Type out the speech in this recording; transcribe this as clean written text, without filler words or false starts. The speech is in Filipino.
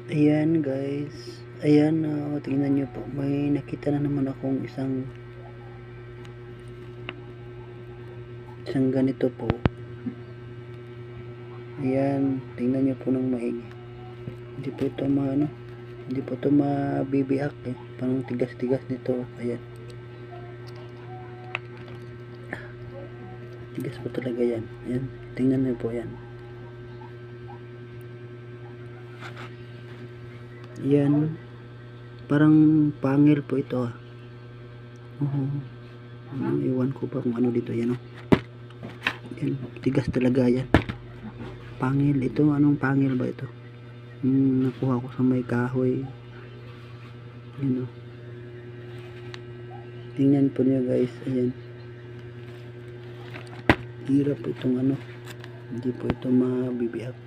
Ayan guys, ayan, tingnan nyo po, may nakita na naman akong isang ganito po. Ayan, tingnan nyo po ng maigi. Hindi po ito hindi po ito mabibiyak eh, parang tigas-tigas nito. Ayan, tigas po talaga yan. Ayan, tingnan nyo po yan. Ayan, parang pangil po ito ah. Iwan ko pa kung ano dito. Yan oh. Yan, tigas talaga yan. Pangil ito. Anong pangil ba ito? Nakuha ko sa may kahoy. Yan oh. Tingnan po niyo guys. Ayan. Hirap po itong hindi po ito mabibiyak.